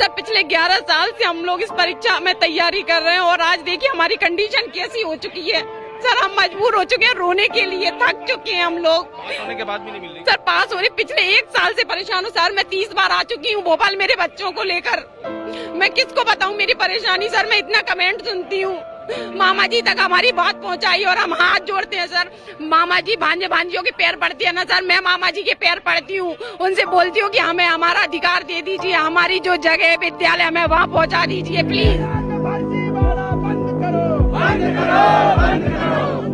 Sir पिछले 11 साल से हम लोग इस परीक्षा में तैयारी कर रहे हैं और आज देखिए हमारी कंडीशन कैसी हो चुकी है। सर हम मजबूर हो चुके हैं रोने के लिए, थक चुके हैं हम लोग। पास होने के बाद भी नहीं मिल रही। सर पास हो रही, पिछले 1 साल से परेशान हूँ सर। मैं 30 बार आ चुकी हूँ भोपाल मेरे बच्चों को लेकर। मैं किसको बताऊँ मेरी परेशानी। सर मैं इतना कमेंट सुनती हूँ, मामा जी तक हमारी बात पहुंचाई और हम हाथ जोड़ते हैं सर। मामा जी भांजे भांजियों के पैर पड़ती है ना सर, मैं मामा जी के पैर पड़ती हूँ, उनसे बोलती हूँ कि हमें हमारा अधिकार दे दीजिए, हमारी जो जगह है विद्यालय हमें वहाँ पहुँचा दीजिए प्लीज।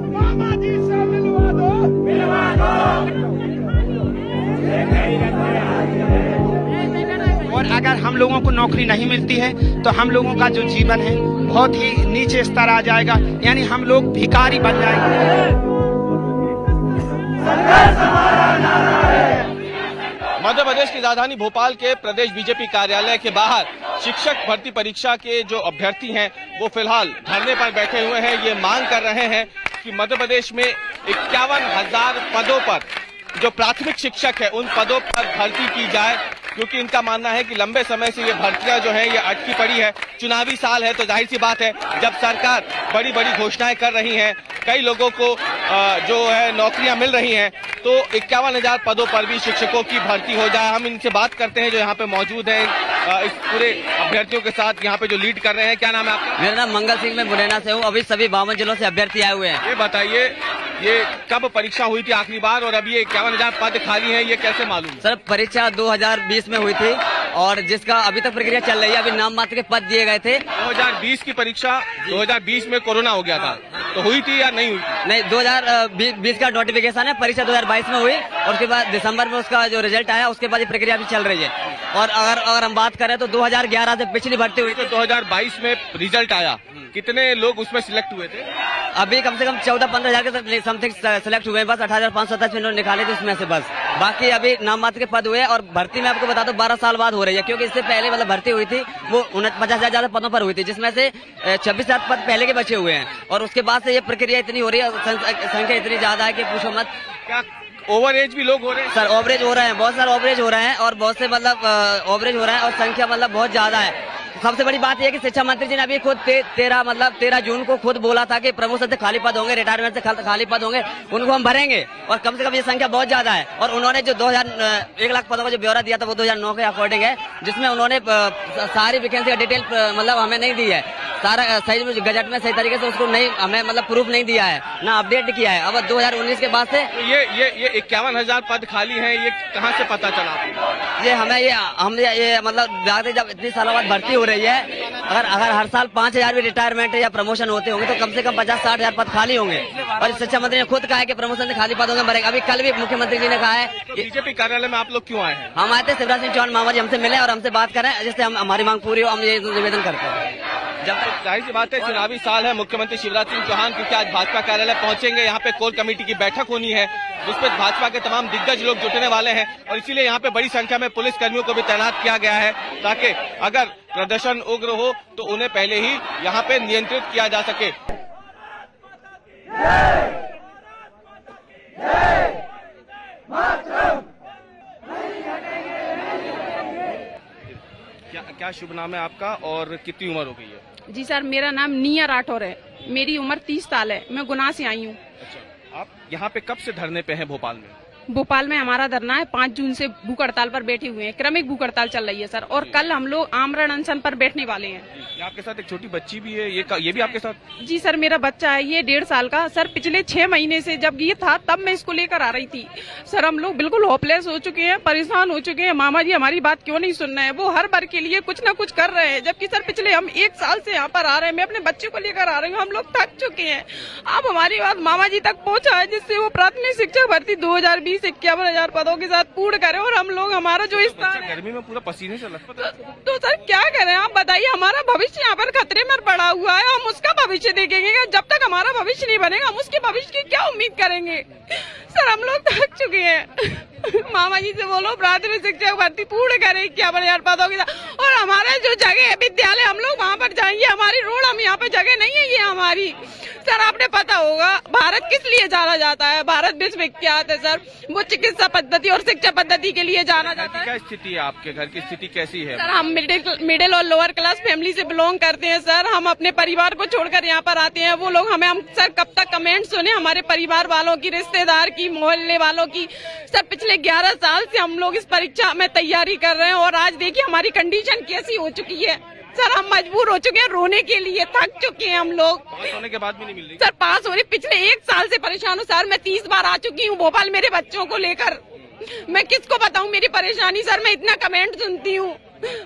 मामा जी से मिलवा दो। और अगर हम लोगों को नौकरी नहीं मिलती है तो हम लोगों का जो जीवन है बहुत ही नीचे स्तर आ जाएगा, यानी हम लोग भिखारी बन जाएंगे। मध्य प्रदेश की राजधानी भोपाल के प्रदेश बीजेपी कार्यालय के बाहर शिक्षक भर्ती परीक्षा के जो अभ्यर्थी हैं वो फिलहाल धरने पर बैठे हुए हैं। ये मांग कर रहे हैं कि मध्य प्रदेश में 51,000 पदों पर जो प्राथमिक शिक्षक है उन पदों पर भर्ती की जाए, क्योंकि इनका मानना है कि लंबे समय से ये भर्तियां जो है ये अटकी पड़ी है। चुनावी साल है तो जाहिर सी बात है जब सरकार बड़ी बड़ी घोषणाएं कर रही है, कई लोगों को जो है नौकरियां मिल रही हैं, तो 51,000 पदों पर भी शिक्षकों की भर्ती हो जाए। हम इनसे बात करते हैं जो यहाँ पे मौजूद है, इस पूरे अभ्यर्थियों के साथ यहाँ पे जो लीड कर रहे हैं। क्या नाम है आपका? मेरा नाम मंगल सिंह, मैं मुरैना से हूँ। अभी सभी 52 जिलों से अभ्यर्थी आए हुए हैं। ये बताइए ये कब परीक्षा हुई थी आखिरी बार और अभी ये 51,000 पद खाली हैं, ये कैसे मालूम? सर परीक्षा 2020 में हुई थी और जिसका अभी तक प्रक्रिया चल रही है। अभी नाम मात्र के पद दिए गए थे। 2020 की परीक्षा 2020 में कोरोना हो गया था, तो हुई थी या नहीं हुई? नहीं, 2020 का नोटिफिकेशन है, परीक्षा 2022 में हुई और उसके बाद दिसंबर में उसका जो रिजल्ट आया उसके बाद ये प्रक्रिया भी चल रही है। और अगर हम बात करें तो 2011 से पिछली भर्ती हुई थी। 2022 में रिजल्ट आया, कितने लोग उसमें सिलेक्ट हुए थे? अभी कम से कम 14-15 हजार के समथिंग सिलेक्ट हुए हैं, बस 18,527 निकाले थे उसमें से बस। बाकी अभी नाम मात्र के पद हुए और भर्ती में आपको बता दो 12 साल बाद हो रही है, क्योंकि इससे पहले मतलब भर्ती हुई थी वो 50,000 ज्यादा पदों पर हुई थी, जिसमें से 26,000 पद पहले के बचे हुए हैं। और उसके बाद से ये प्रक्रिया इतनी हो रही है, संख्या इतनी ज्यादा है कि पूछो मत। क्या ओवर एज भी लोग हो रहे हैं? सर ओवरेज हो रहे हैं, बहुत सारे ओवरेज हो रहे हैं और बहुत से मतलब ओवरेज हो रहे हैं और संख्या मतलब बहुत ज्यादा है। सबसे बड़ी बात यह है कि शिक्षा मंत्री जी ने अभी खुद 13 जून को खुद बोला था कि प्रमोशन से खाली पद होंगे, रिटायरमेंट से खाली पद होंगे, उनको हम भरेंगे। और कम से कम ये संख्या बहुत ज्यादा है। और उन्होंने जो 1 लाख पदों का जो ब्यौरा दिया था वो 2009 के अकॉर्डिंग है, जिसमें उन्होंने सारी वैकेंसी का डिटेल मतलब हमें नहीं दी है। सारा सही गजट में सही तरीके से उसको नहीं हमें मतलब प्रूफ नहीं दिया है, ना अपडेट किया है। अब 2019 के बाद से ये 51,000 पद खाली हैं, ये कहाँ से पता चला? ये हमें ये मतलब जब इतनी सालों बाद भर्ती हो रही है, अगर हर साल 5,000 भी रिटायरमेंट या प्रमोशन होते होंगे तो कम से कम 50-60 हजार पद खाली होंगे। और शिक्षा मंत्री ने खुद कहा है कि प्रमोशन से खाली पद होंगे भरेंगे। अभी कल भी मुख्यमंत्री जी ने कहा है। तो बीजेपी कार्यालय में आप लोग क्यों आए हैं? हम आए थे शिवराज सिंह चौहान मामा जी हमसे मिले और हमसे बात करें, जिससे हमारी मांग पूरी हो, हम ये निवेदन करते हैं। जब जाहिर सी बात है चुनावी साल है, मुख्यमंत्री शिवराज सिंह चौहान क्योंकि आज भाजपा कार्यालय पहुंचेंगे, यहाँ पे कोर कमेटी की बैठक होनी है जिसपे भाजपा के तमाम दिग्गज लोग जुटने वाले हैं और इसीलिए यहाँ पे बड़ी संख्या में पुलिस कर्मियों को भी तैनात किया गया है ताकि अगर प्रदर्शन उग्र हो तो उन्हें पहले ही यहाँ पे नियंत्रित किया जा सके। क्या शुभ नाम है आपका और कितनी उम्र हो गई है? जी सर मेरा नाम निया राठौर है, मेरी उम्र 30 साल है, मैं गुना से आई हूँ। अच्छा, आप यहाँ पे कब से धरने पे हैं भोपाल में? भोपाल में हमारा धरना है 5 जून से भूख हड़ताल पर बैठे हुए हैं, क्रमिक भूख हड़ताल चल रही है सर। और कल हम लोग आमरण अनशन पर बैठने वाले हैं। आपके साथ एक छोटी बच्ची भी है, ये भी आपके साथ? जी सर मेरा बच्चा है, ये 1.5 साल का। सर पिछले 6 महीने से जब ये था तब मैं इसको लेकर आ रही थी। सर हम लोग बिल्कुल होपलेस हो चुके हैं, परेशान हो चुके हैं। मामा जी हमारी बात क्यों नहीं सुन रहे हैं? वो हर बार के लिए कुछ न कुछ कर रहे हैं, जबकि सर पिछले हम 1 साल से यहाँ पर आ रहे हैं। मैं अपने बच्चे को लेकर आ रही हूँ, हम लोग थक चुके हैं। अब हमारी बात मामा जी तक पहुँचा है, जिससे वो प्राथमिक शिक्षक भर्ती 2020 51,000 पदों के साथ पूर्ण करें और हम लोग हमारा जो स्थान है गर्मी में पूरा पसीने से लथपथ। तो सर क्या करें आप बताइए? हमारा भविष्य यहाँ पर खतरे में पड़ा हुआ है, हम उसका भविष्य देखेंगे। जब तक हमारा भविष्य नहीं बनेगा हम उसके भविष्य की क्या उम्मीद करेंगे? सर हम लोग थक चुके हैं। मामा जी से बोलो प्राथमिक शिक्षक भर्ती पूर्ण करें 51,000 पदों के साथ, और हमारे जो जगह है विद्यालय हम लोग वहाँ पर जाएंगे। हमारी रोड हम यहाँ पे जगह नहीं है ये हमारी। हमारी। सर आपने पता होगा भारत किस लिए जाना जाता है, भारत विश्वविख्यात है सर, वो चिकित्सा पद्धति और शिक्षा पद्धति के लिए जाना जाता है। क्या स्थिति है आपके घर की, स्थिति कैसी है? सर हम मिडिल और लोअर क्लास फैमिली से बिलोंग करते हैं सर, हम अपने परिवार को छोड़कर यहाँ पर आते हैं। वो लोग हम सर कब तक कमेंट सुने हमारे परिवार वालों की, रिश्तेदार की, मोहल्ले वालों की। सर पिछले 11 साल से हम लोग इस परीक्षा में तैयारी कर रहे हैं और आज देखिए हमारी कंडीशन कैसी हो चुकी है। सर हम मजबूर हो चुके हैं रोने के लिए, थक चुके हैं हम लोग। पास होने के बाद भी नहीं मिल रही? सर पास हो रही, पिछले 1 साल से परेशान हूँ सर, मैं 30 बार आ चुकी हूँ भोपाल मेरे बच्चों को लेकर। मैं किसको बताऊँ मेरी परेशानी सर, मैं इतना कमेंट सुनती हूँ।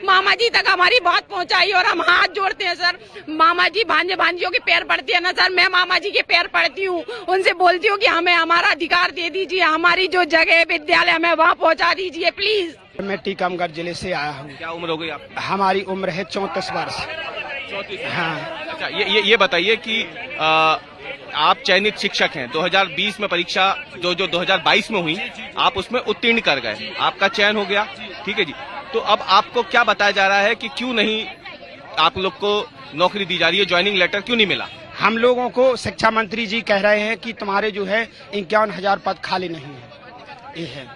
मामा जी तक हमारी बात पहुंचाई और हम हाथ जोड़ते हैं सर। मामा जी भांजे भांजियों के पैर पड़ती है ना सर, मैं मामा जी के पैर पड़ती हूँ, उनसे बोलती हूँ कि हमें हमारा अधिकार दे दीजिए, हमारी जो जगह है विद्यालय हमें वहाँ पहुँचा दीजिए प्लीज। मैं टीकमगढ़ जिले से आया हूँ। क्या उम्र हो गई आपकी? हमारी उम्र है 34 वर्ष। 34। हाँ। अच्छा ये बताइए कि आप चयनित शिक्षक हैं, 2020 में परीक्षा जो 2022 में हुई आप उसमें उत्तीर्ण कर गए, आपका चयन हो गया, ठीक है जी। तो अब आपको क्या बताया जा रहा है कि क्यों नहीं आप लोग को नौकरी दी जा रही है, ज्वाइनिंग लेटर क्यों नहीं मिला? हम लोगों को शिक्षा मंत्री जी कह रहे हैं कि तुम्हारे जो है 51,000 पद खाली नहीं है। ये है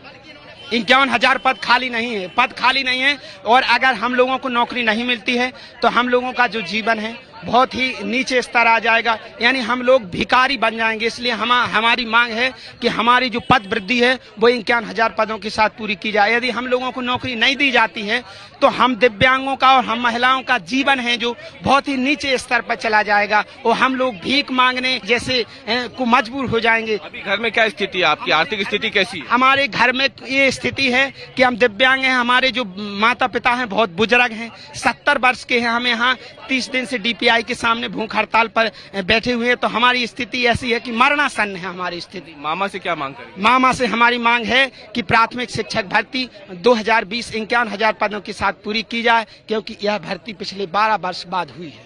51,000 पद खाली नहीं है, पद खाली नहीं है। और अगर हम लोगों को नौकरी नहीं मिलती है तो हम लोगों का जो जीवन है बहुत ही नीचे स्तर आ जाएगा, यानी हम लोग भिखारी बन जाएंगे। इसलिए हमारी मांग है कि हमारी जो पद वृद्धि है वो 51,000 पदों के साथ पूरी की जाए। यदि हम लोगों को नौकरी नहीं दी जाती है तो हम दिव्यांगों का और हम महिलाओं का जीवन है जो बहुत ही नीचे स्तर पर चला जाएगा और हम लोग भीख मांगने जैसे को मजबूर हो जाएंगे। अभी घर में क्या स्थिति है आपकी, आर्थिक स्थिति कैसी है? हमारे घर में ये स्थिति है कि हम दिव्यांग हैं, हमारे जो माता पिता हैं बहुत बुजुर्ग हैं, 70 वर्ष के हैं। हम यहाँ 30 दिन से DPI के सामने भूख हड़ताल पर बैठे हुए हैं। तो हमारी स्थिति ऐसी है कि मरणासन है हमारी स्थिति। मामा से क्या मांग करें? मामा से हमारी मांग है कि प्राथमिक शिक्षक भर्ती 2020 51,000 पदों के साथ पूरी की जाए, क्योंकि यह भर्ती पिछले 12 वर्ष बाद हुई है।